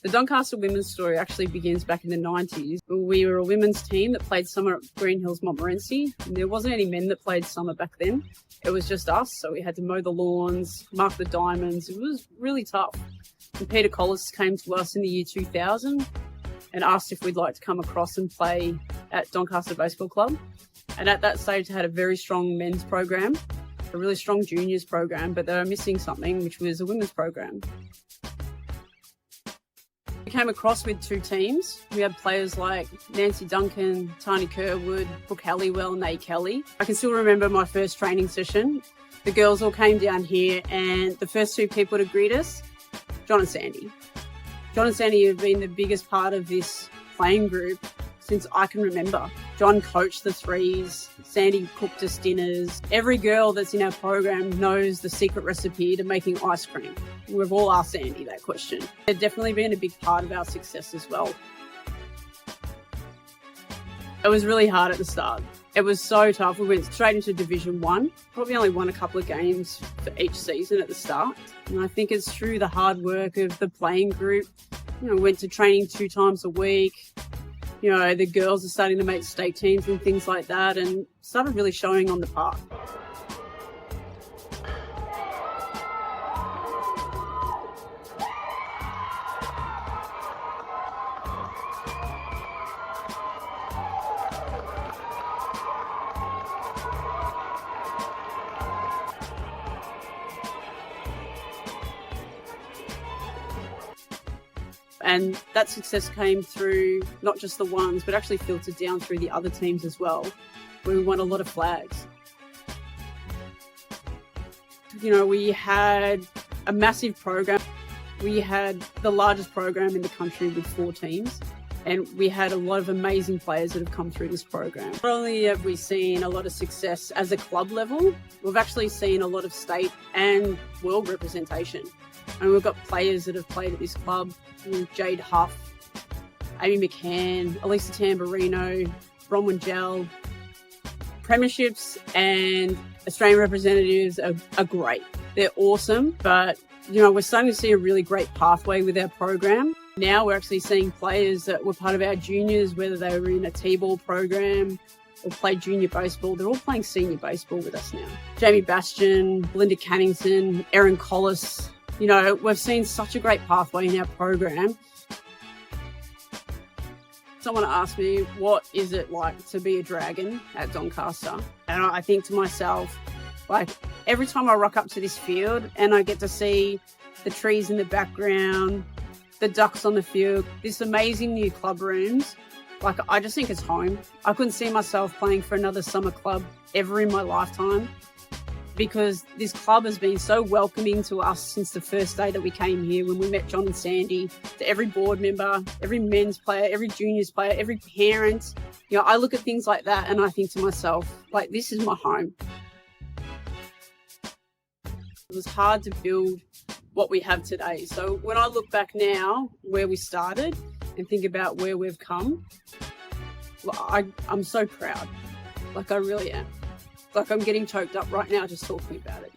The Doncaster women's story actually begins back in the 90s. We were a women's team that played summer at Green Hills Montmorency. And there wasn't any men that played summer back then. It was just us, so we had to mow the lawns, mark the diamonds. It was really tough. And Peter Collis came to us in the year 2000 and asked if we'd like to come across and play at Doncaster Baseball Club. And at that stage, they had a very strong men's program, a really strong juniors program, but they were missing something, which was a women's program. We came across with two teams. We had players like Nancy Duncan, Tani Kerwood, Brooke Halliwell, Nate Kelly. I can still remember my first training session. The girls all came down here, and the first two people to greet us, John and Sandy. John and Sandy have been the biggest part of this playing group since I can remember. John coached the threes, Sandy cooked us dinners. Every girl that's in our program knows the secret recipe to making ice cream. We've all asked Sandy that question. They've definitely been a big part of our success as well. It was really hard at the start. It was so tough. We went straight into Division 1. Probably only won a couple of games for each season at the start. And I think it's through the hard work of the playing group. Went to training 2 times a week. The girls are starting to make state teams and things like that, and started really showing on the park. And that success came through not just the ones, but actually filtered down through the other teams as well, where we won a lot of flags. We had a massive program. We had the largest program in the country with 4 teams. And we had a lot of amazing players that have come through this program. Not only have we seen a lot of success as a club level, we've actually seen a lot of state and world representation. And we've got players that have played at this club, Jade Huff, Amy McCann, Elisa Tamburino, Bronwyn Gell. Premierships and Australian representatives are great. They're awesome, but we're starting to see a really great pathway with our program. Now we're actually seeing players that were part of our juniors, whether they were in a T-ball program or played junior baseball, they're all playing senior baseball with us now. Jamie Bastian, Belinda Cannington, Erin Collis. We've seen such a great pathway in our program. Someone asked me, what is it like to be a Dragon at Doncaster? And I think to myself, every time I rock up to this field and I get to see the trees in the background, the ducks on the field, this amazing new club rooms, I just think it's home. I couldn't see myself playing for another summer club ever in my lifetime, because this club has been so welcoming to us since the first day that we came here, when we met John and Sandy, to every board member, every men's player, every juniors player, every parent. I look at things like that and I think to myself, this is my home. It was hard to build what we have today. So when I look back now, where we started, and think about where we've come, I'm so proud. I really am. I'm getting choked up right now just talking about it.